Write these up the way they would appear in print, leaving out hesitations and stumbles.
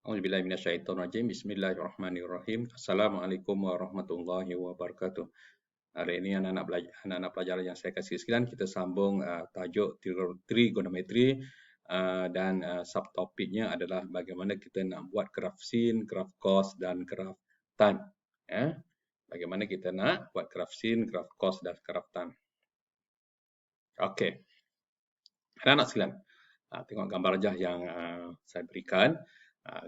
A'udzubillahi minasyaitonirrajim. Bismillahirrahmanirrahim. Assalamualaikum warahmatullahi wabarakatuh. Hari ini anak-anak pelajar yang saya kasih sekalian, kita sambung tajuk trigonometri dan subtopiknya adalah bagaimana kita nak buat graf sin, graf cos dan graf tan. Bagaimana kita nak buat graf sin, graf cos dan graf tan. Okey. Anak-anak sekalian, tengok gambar rajah yang saya berikan.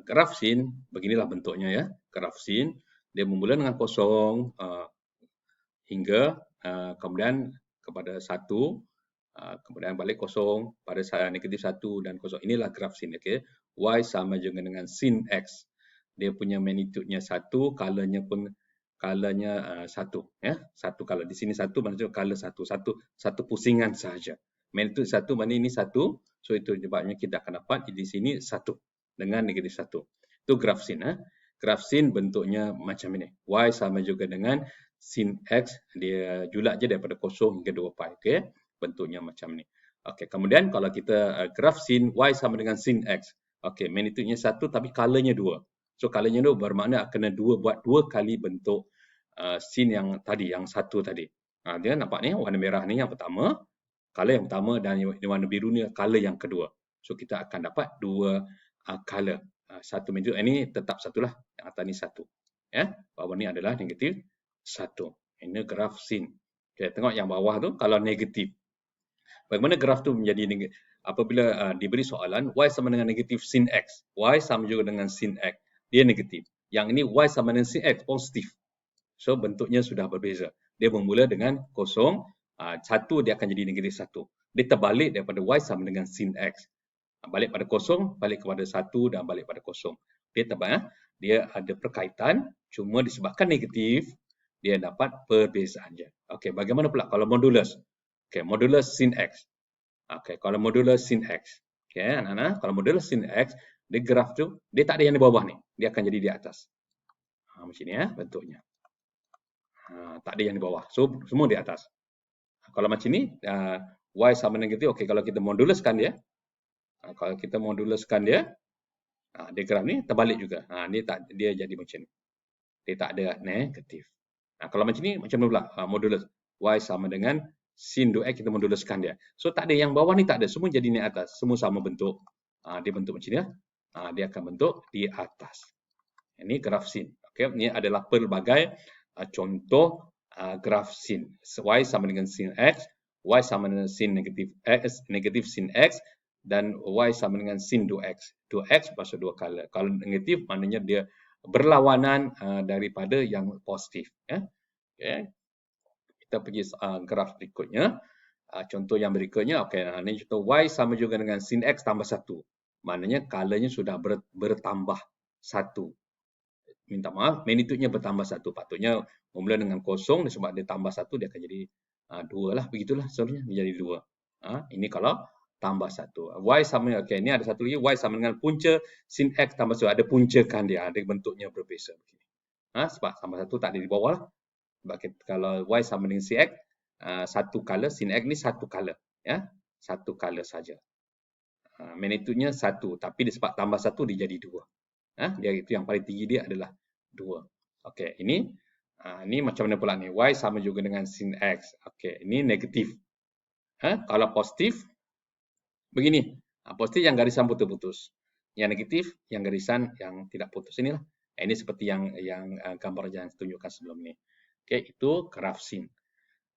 Graf sin, beginilah bentuknya ya. Graf sin, dia bermula dengan kosong hingga kemudian kepada 1, kemudian balik kosong pada negatif 1 dan kosong. Inilah graf sin. Okay. Y sama juga dengan sin X. Dia punya magnitude-nya 1, color-nya pun color-nya 1. Ya. Satu color. Di sini 1, maksudnya color 1. Satu pusingan sahaja. Magnitude 1, mana ini 1. So itu sebabnya kita akan dapat di sini 1 dengan negatif 1. Itu graf sin. Graf sin bentuknya macam ini. Y sama juga dengan sin X. Dia julak je daripada 0 hingga 2 pi. Okay? Bentuknya macam ni. Okay. Kemudian kalau kita graf sin, Y sama dengan sin X. Okay. Magnitude-nya 1 tapi color-nya 2. So color-nya 2 bermakna kena buat 2 kali bentuk sin yang tadi, yang 1 tadi. Dia nampak ni, warna merah ni yang pertama. Color yang pertama dan warna biru ni color yang kedua. So kita akan dapat 2 color. Satu magnitude ini tetap 1 lah. Yang atas ni 1. Ya, bawah ni adalah negatif 1. Ini graf sin. Okay, tengok yang bawah tu kalau negatif. Bagaimana graf tu menjadi negatif? Apabila diberi soalan y sama dengan negatif sin X. Y sama juga dengan sin X. Dia negatif. Yang ini y sama dengan sin X positif. So bentuknya sudah berbeza. Dia bermula dengan 0. 1 dia akan jadi negatif 1. Dia terbalik daripada y sama dengan sin X. Balik pada 0, balik kepada 1 dan balik pada 0. Dia terbalik. Dia ada perkaitan, cuma disebabkan negatif, dia dapat perbezaan je. Okey, bagaimana pula kalau modulus? Okey, modulus sin X. Okey, kalau modulus sin X. Okey, anak-anak, kalau modulus sin X, dia graf tu, dia tak ada yang di bawah ni. Dia akan jadi di atas. Macam ni bentuknya. Tak ada yang di bawah. So, semua di atas. Kalau macam ni, y sama negatif. Okey, kalau kita moduluskan dia, kalau kita moduluskan dia, dia graf ni terbalik juga. Dia jadi macam ni. Dia tak ada negatif. Kalau macam ni, macam mana pula modulus? Y sama dengan sin 2x, kita moduluskan dia. So tak ada yang bawah ni, tak ada. Semua jadi ni atas. Semua sama bentuk. Dia bentuk macam ni. Dia akan bentuk di atas. Ini graf sin. Okay, ini adalah pelbagai contoh graf sin. Y sama dengan sin X, Y sama dengan sin negatif X, negatif sin X, dan Y sama dengan sin 2X. 2X maksud 2 color. Kalau negatif, maknanya dia berlawanan daripada yang positif. Okay. Kita pergi graf berikutnya. Contoh yang berikutnya, okay, ini contoh Y sama juga dengan sin X tambah 1. Maknanya colornya sudah bertambah 1. Minta maaf, magnitude-nya bertambah 1. Patutnya bermula dengan 0, sebab dia tambah 1, dia akan jadi 2 lah. Begitulah sebenarnya, menjadi 2. Ini kalau tambah 1. Y sama, okay, ini ada satu lagi, Y sama dengan punca sin X tambah 1. Ada puncakan dia, ada bentuknya berbeza. Sebab tambah 1 tak ada di bawah lah. Sebab kalau Y sama dengan sin X, satu color, sin X ni satu color. Satu color saja. Magnitude-nya 1, tapi sebab tambah 1, dia jadi 2. Dia itu yang paling tinggi dia adalah 2. Okey, ini macam mana pula ni? Y sama juga dengan sin X. Okey, ini negatif. Kalau positif, begini. Positif yang garisan putus-putus. Yang negatif, yang garisan yang tidak putus. Inilah. Ini seperti yang gambar yang saya tunjukkan sebelum ni. Okey, itu graf sin.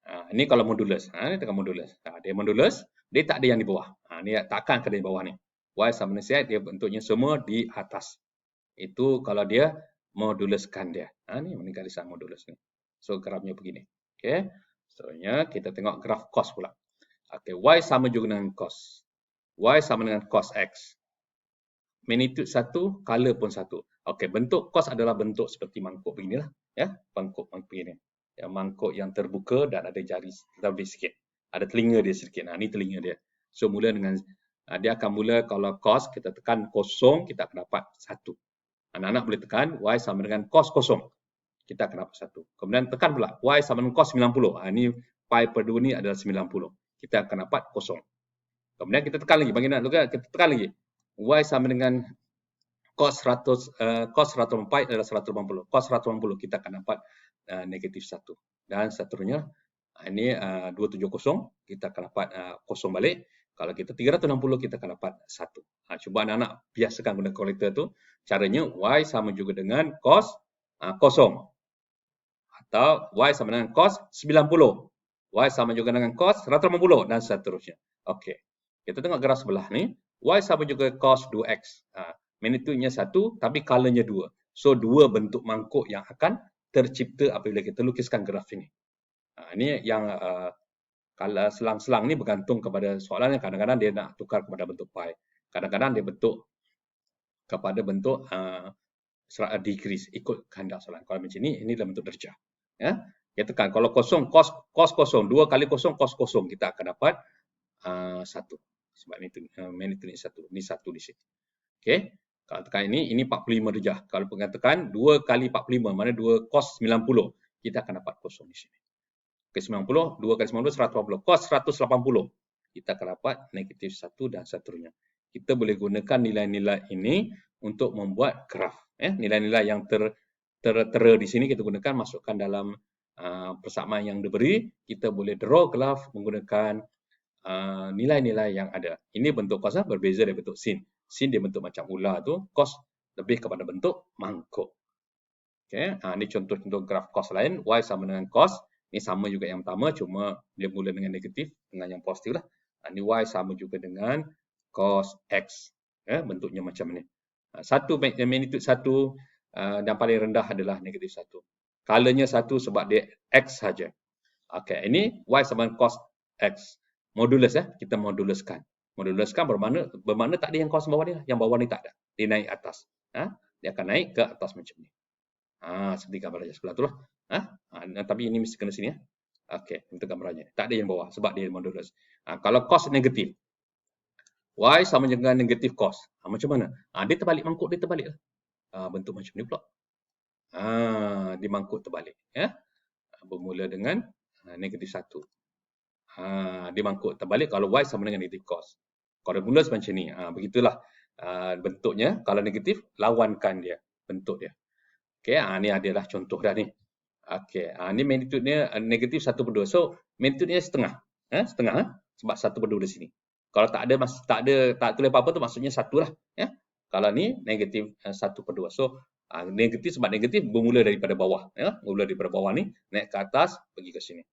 Ini kalau modulus. Ini tengah modulus. Dia modulus, dia tak ada yang di bawah. Ni takkan ada di bawah ni. Y sama dengan sin X, dia bentuknya semua di atas. Itu kalau dia moduluskan dia. Ni garisan modulus ni. So grafnya begini. Okey. Seterusnya kita tengok graf cos pula. Okey, Y sama juga dengan cos. Y sama dengan cos X. Magnitude 1, color pun 1. Okey, bentuk cos adalah bentuk seperti mangkuk beginilah, ya. Mangkuk begini. Ya, mangkuk yang terbuka dan ada jari lebih sikit. Ada telinga dia sedikit. Ni telinga dia. So mula dengan dia akan mula kalau cos kita tekan 0, kita akan dapat 1. Anak-anak boleh tekan Y sama dengan cos 0. Kita akan dapat 1. Kemudian tekan pula Y sama dengan cos 90. Ini pi per 2 ni adalah 90. Kita akan dapat 0. Kemudian kita tekan lagi. Bagi nak kita tekan lagi. Y sama dengan Cos 104 adalah 180. Cos 180 kita akan dapat negatif 1. Dan seterusnya, ini 270 kita akan dapat kosong balik. Kalau kita 360 kita akan dapat 1. Cuba anak-anak biasakan guna kalkulator tu. Caranya Y sama juga dengan cos kosong. Atau Y sama dengan cos 90. Y sama juga dengan cos 180 dan seterusnya. Okey. Kita tengok graf sebelah ni. Y sama juga cos 2X. Magnitudenya 1 tapi colornya 2. So 2 bentuk mangkuk yang akan tercipta apabila kita lukiskan graf ini. Ini yang kalau selang-selang ni bergantung kepada soalannya. Kadang-kadang dia nak tukar kepada bentuk pi. Kadang-kadang dia bentuk kepada bentuk decrease ikut kehendak soalan. Kalau macam ni, ini dalam bentuk darjah. Ya, kita tekan kalau kosong cos kosong 2 kali kosong cos kosong kita akan dapat 1. Sebab magnitude ni 1. Ni 1 di sini. Okey. Kalau tekan ini 45 darjah. Kalau tekan 2 kali 45 mana 2 cos 90 kita akan dapat kosong di sini. Okey, 90 2 kali 90 180 cos 180 kita akan dapat negatif 1 dan seterusnya. Kita boleh gunakan nilai-nilai ini untuk membuat graf. Nilai-nilai yang tera di sini kita gunakan, masukkan dalam persamaan yang diberi. Kita boleh draw graf menggunakan nilai-nilai yang ada. Ini bentuk cos berbeza dari bentuk sin. Sin dia bentuk macam ular tu, cos lebih kepada bentuk mangkuk. Okey, ini contoh-contoh graf cos lain. Y sama dengan cos. Ini sama juga yang pertama, cuma dia mula dengan negatif dengan yang positif lah. Ini Y sama juga dengan cos X. Bentuknya macam ni. Magnitude 1 yang paling rendah adalah negatif 1. Colornya 1 sebab dia X saja. Okey, ini Y sama dengan cos X. Modulus kita moduluskan. Moduluskan bermakna tak ada yang cos bawah dia. Yang bawah ni tak ada. Dia naik atas. Dia akan naik ke atas macam ni. Seperti gambarnya sebelah tu lah. Tapi ini mesti kena sini. Okey, itu gambarnya. Tak ada yang bawah sebab dia modulus. Kalau cos negatif, Y sama dengan negatif cos. Macam mana? Dia terbalik, mangkuk dia terbalik lah. Bentuk macam ni pula. Dia mangkuk terbalik. Bermula dengan negatif 1. Dia mangkuk terbalik kalau Y sama dengan negatif cos. Kalau mula macam ni. Begitulah bentuknya. Kalau negatif, lawankan dia. Bentuk dia. Okey, ni adalah contoh dah ni. Okey, ni magnitude-nya negatif 1/2. So, magnitude-nya setengah. Setengah sebab 1/2 di sini. Kalau tak tulis apa-apa tu maksudnya 1 lah. Kalau ni negatif 1/2. So, negatif sebab negatif bermula daripada bawah. Bermula daripada bawah ni, naik ke atas, pergi ke sini.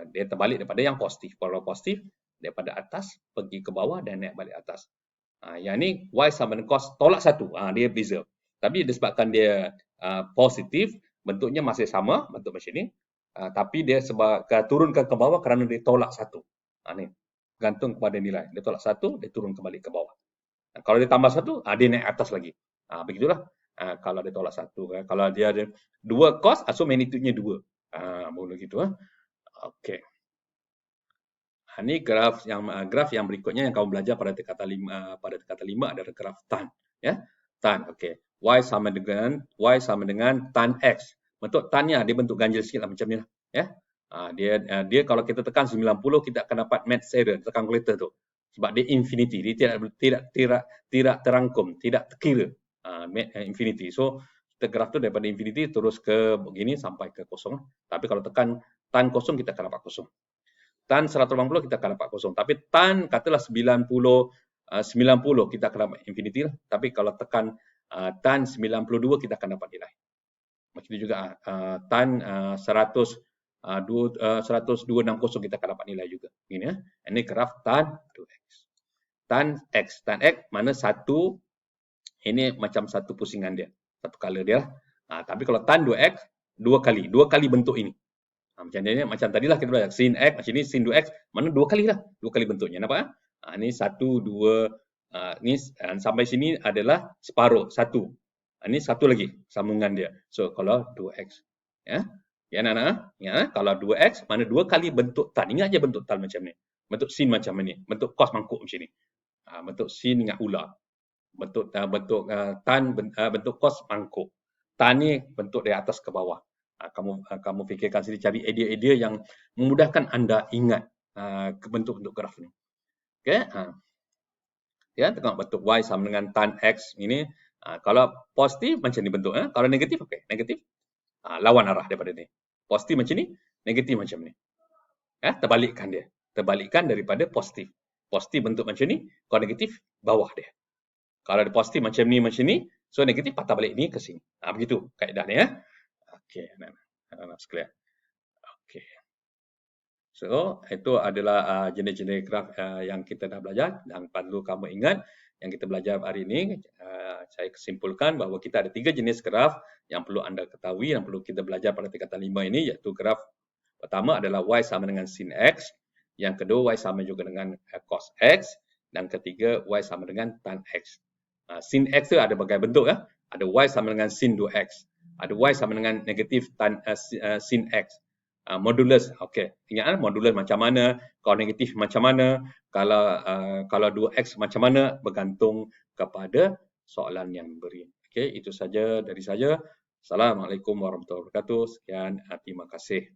Dia terbalik daripada yang positif. Kalau positif, daripada atas, pergi ke bawah dan naik balik atas. Yang ni, Y sama dengan cos tolak 1. Dia beza. Tapi disebabkan dia positif, bentuknya masih sama, bentuk macam ni. Tapi dia sebab turunkan ke bawah kerana dia tolak 1. Ni, gantung kepada nilai. Dia tolak 1, dia turun kembali ke bawah. Kalau dia tambah 1, dia naik atas lagi. Begitulah. Kalau dia tolak 1. Kalau dia ada 2 cos, so magnitude-nya 2. Mula gitu. Okey. Ini graf yang berikutnya yang kamu belajar pada tingkatan 5 adalah graf tan. Tan. Okey. Y sama dengan tan X. Bentuk tan-nya dia bentuk ganjil sikit lah macam ni lah. Dia kalau kita tekan 90 kita akan dapat math error, tekan kalkulator tu. Sebab dia infinity, dia tidak terangkum, tidak terkira. Infinity. So kita graf tu daripada infinity terus ke begini sampai ke kosong. Tapi kalau tekan tan kosong kita akan dapat kosong. Tan 180 kita akan dapat kosong. Tapi tan katalah 90 kita akan dapat infinity lah. Tapi kalau tekan tan 92 kita akan dapat nilai. Macam itu juga tan 10260 kita akan dapat nilai juga. Ini Ini graf tan 2x. Tan x mana satu, ini macam satu pusingan dia, satu color dia. Tapi kalau tan 2x dua kali bentuk ini. Macam tadilah kita belajar sin x, macam ni sin 2x, mana dua kali bentuknya. Nampak? Ini 1 2 ni sampai sini adalah separuh, 1. Ini satu lagi sambungan dia. So kalau 2x. Ya anak-anak, kalau 2x mana dua kali bentuk tan. Ingat je bentuk tan macam ni. Bentuk sin macam ni. Bentuk cos mangkuk macam ni. Bentuk sin dengan ular. Bentuk bentuk cos mangkuk. Tan ni bentuk dari atas ke bawah. Kamu fikirkan sendiri, cari idea-idea yang memudahkan anda ingat bentuk-bentuk graf ni. Okey. Tengok bentuk Y sama dengan tan X ini. Kalau positif macam ni bentuk. Kalau negatif, okey. Negatif, lawan arah daripada ni. Positif macam ni, negatif macam ni. Terbalikkan dia. Terbalikkan daripada positif. Positif bentuk macam ni, kalau negatif, bawah dia. Kalau ada positif macam ni, so negatif patah balik ni ke sini. Begitu kaedah dia. Okey, anak-anak sekalian. Okey. So, itu adalah jenis-jenis graf yang kita dah belajar dan perlu kamu ingat yang kita belajar hari ini. Saya kesimpulkan bahawa kita ada 3 jenis graf yang perlu anda ketahui, yang perlu kita belajar pada tingkatan 5 ini, iaitu graf pertama adalah Y sama dengan sin X, yang kedua Y sama juga dengan cos X, dan ketiga Y sama dengan tan X. Sin X itu ada berbagai bentuk. Ada Y sama dengan sin 2X, ada Y sama dengan negatif tan sin X. Modulus, okey. Ingat modulus macam mana, kalau negatif macam mana, kalau 2x macam mana, bergantung kepada soalan yang diberi. Okey, itu saja dari saya. Assalamualaikum warahmatullahi wabarakatuh. Sekian, terima kasih.